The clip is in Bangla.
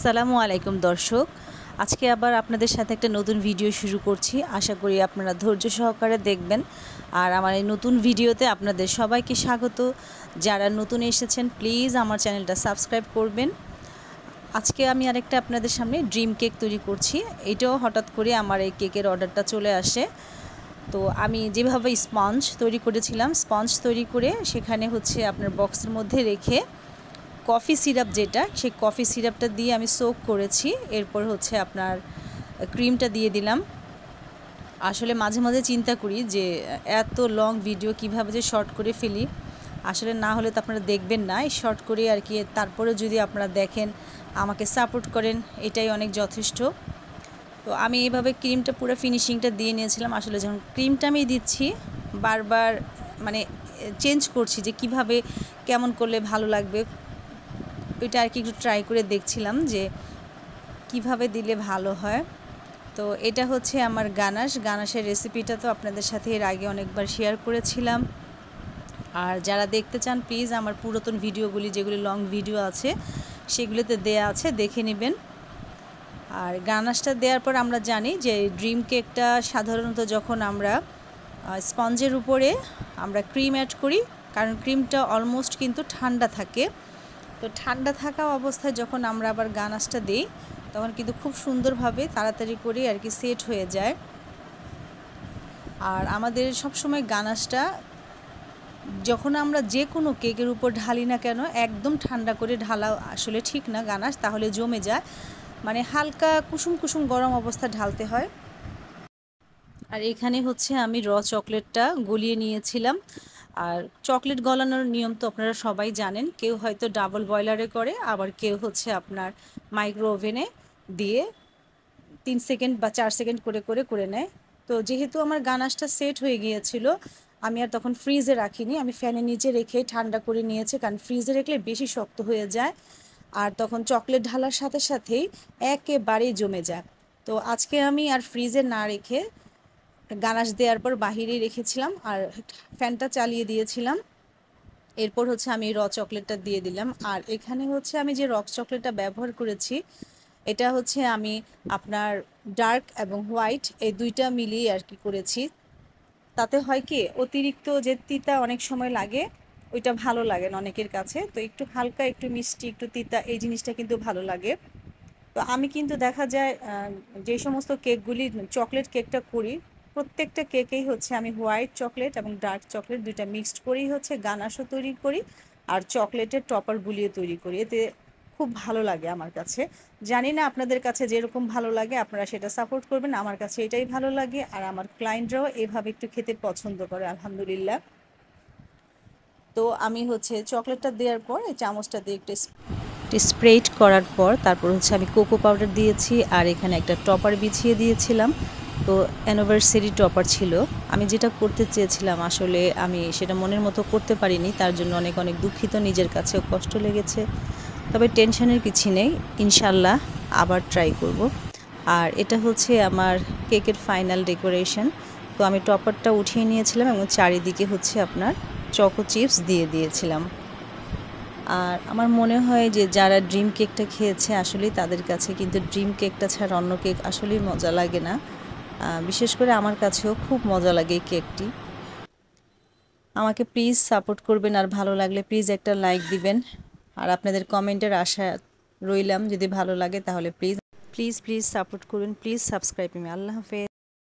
আসসালামু আলাইকুম দর্শক, আজকে আবার আপনাদের সাথে একটা নতুন ভিডিও শুরু করছি। আশা করি আপনারা ধৈর্য সহকারে দেখবেন। আর আমার এই নতুন ভিডিওতে আপনাদের সবাইকে স্বাগত। যারা নতুন এসেছেন প্লিজ আমার চ্যানেলটা সাবস্ক্রাইব করবেন। আজকে আমি আরেকটা আপনাদের সামনে ড্রিম কেক তৈরি করছি। এটাও হঠাৎ করে আমার এই কেকের অর্ডারটা চলে আসে। তো আমি যেভাবে স্পঞ্জ তৈরি করেছিলাম, স্পঞ্জ তৈরি করে সেখানে হচ্ছে আপনার বক্সের মধ্যে রেখে কফি সিরাপ যেটা, সেই কফি সিরাপটা দিয়ে আমি সোক করেছি। এরপর হচ্ছে আপনার ক্রিমটা দিয়ে দিলাম। আসলে মাঝে মাঝে চিন্তা করি যে এত লং ভিডিও কিভাবে যে শর্ট করে ফেলি, আসলে না হলে তো আপনারা দেখবেন না। এই শর্ট করে আর কি, তারপরে যদি আপনারা দেখেন, আমাকে সাপোর্ট করেন, এটাই অনেক যথেষ্ট। তো আমি এইভাবে ক্রিমটা পুরো ফিনিশিংটা দিয়ে নিয়েছিলাম। আসলে যখন ক্রিমটা আমি দিচ্ছি বারবার মানে চেঞ্জ করছি যে কিভাবে কেমন করলে ভালো লাগবে, ওইটা আর কি একটু ট্রাই করে দেখছিলাম যে কিভাবে দিলে ভালো হয়। তো এটা হচ্ছে আমার গানাশের রেসিপিটা তো আপনাদের সাথে এর আগে অনেকবার শেয়ার করেছিলাম। আর যারা দেখতে চান প্লিজ আমার পুরাতন ভিডিওগুলি, যেগুলি লং ভিডিও আছে সেগুলিতে দেয়া আছে, দেখে নেবেন। আর গানাশটা দেওয়ার পর আমরা জানি যে ড্রিম কেকটা সাধারণত যখন আমরা স্পঞ্জের উপরে আমরা ক্রিম অ্যাড করি, কারণ ক্রিমটা অলমোস্ট কিন্তু ঠান্ডা থাকে। তো ঠান্ডা থাকা অবস্থায় যখন আমরা আবার গানাশটা দিই তখন কিন্তু খুব সুন্দরভাবে তাড়াতাড়ি করে আর কি সেট হয়ে যায়। আর আমাদের সবসময় গানাশটা যখন আমরা যে কোনো কেকের উপর ঢালি না কেন, একদম ঠান্ডা করে ঢালা আসলে ঠিক না গানাশ, তাহলে জমে যায়। মানে হালকা কুসুম কুসুম গরম অবস্থা ঢালতে হয়। আর এখানে হচ্ছে আমি চকলেটটা গলিয়ে নিয়েছিলাম। আর চকলেট গলানোর নিয়ম তো আপনারা সবাই জানেন। কেউ হয়তো ডাবল বয়লারে করে, আবার কেউ হচ্ছে আপনার মাইক্রো ওভেনে দিয়ে 3 সেকেন্ড বা 4 সেকেন্ড করে করে করে নেয়। তো যেহেতু আমার গানাশটা সেট হয়ে গিয়েছিল, আমি আর তখন ফ্রিজে রাখিনি, আমি ফ্যানের নিচে রেখে ঠান্ডা করে নিয়েছি, কারণ ফ্রিজে রাখলে বেশি শক্ত হয়ে যায় আর তখন চকলেট ঢালার সাথে সাথেই একেবারেই জমে যায়। তো আজকে আমি আর ফ্রিজে না রেখে গানাশ দেওয়ার পর বাহিরেই রেখেছিলাম আর ফ্যানটা চালিয়ে দিয়েছিলাম। এরপর হচ্ছে আমি চকলেটটা দিয়ে দিলাম। আর এখানে হচ্ছে আমি যে চকলেটটা ব্যবহার করেছি, এটা হচ্ছে আমি আপনার ডার্ক এবং হোয়াইট এই দুইটা মিলিয়ে আর কি করেছি। তাতে হয় কি, অতিরিক্ত যে তিতা অনেক সময় লাগে, ওইটা ভালো লাগে না অনেকের কাছে। তো একটু হালকা, একটু মিষ্টি, একটু তিতা, এই জিনিসটা কিন্তু ভালো লাগে। তো আমি কিন্তু দেখা যায় যে সমস্ত কেকগুলি চকলেট কেকটা করি, প্রত্যেকটা কেকেই হচ্ছে আমি হোয়াইট চকলেট এবং ডার্ক চকলেট দুইটা মিক্সড করেই হচ্ছে গানাশও তৈরি করি আর চকলেটের টপার গুলিয়ে তৈরি করি। এতে খুব ভালো লাগে আমার কাছে। জানি না আপনাদের কাছে যেরকম ভালো লাগে আপনারা সেটা সাপোর্ট করবেন। আমার কাছে এটাই ভালো লাগে আর আমার ক্লায়েন্টরাও এভাবে একটু খেতে পছন্দ করে আলহামদুলিল্লাহ। তো আমি হচ্ছে চকলেটটা দেওয়ার পর এই চামচটা দিয়ে একটু স্প্রেড করার পর তারপর হচ্ছে আমি কোকো পাউডার দিয়েছি আর এখানে একটা টপার বিছিয়ে দিয়েছিলাম। তো অ্যানিভার্সারি টপার ছিল, আমি যেটা করতে চেয়েছিলাম আসলে আমি সেটা মনের মতো করতে পারিনি, তার জন্য অনেক অনেক দুঃখিত, নিজের কাছেও কষ্ট লেগেছে। তবে টেনশনের কিছু নেই, ইনশাল্লাহ আবার ট্রাই করব। আর এটা হচ্ছে আমার কেকের ফাইনাল ডেকোরেশন। তো আমি টপারটা উঠিয়ে নিয়েছিলাম এবং চারিদিকে হচ্ছে আপনার চকো চিপস দিয়ে দিয়েছিলাম। আর আমার মনে হয় যে যারা ড্রিম কেকটা খেয়েছে আসলেই তাদের কাছে কিন্তু ড্রিম কেকটা ছাড়া অন্য কেক আসলেই মজা লাগে না। বিশেষ করে আমার কাছেও খুব মজা লাগে এই কেকটি। আমাকে প্লিজ সাপোর্ট করবেন আর ভালো লাগলে প্লিজ একটা লাইক দিবেন। আর আপনাদের কমেন্টের আশা রইলাম, যদি ভালো লাগে তাহলে প্লিজ প্লিজ প্লিজ সাপোর্ট করুন, প্লিজ সাবস্ক্রাইব মি। আল্লাহ হাফেজ।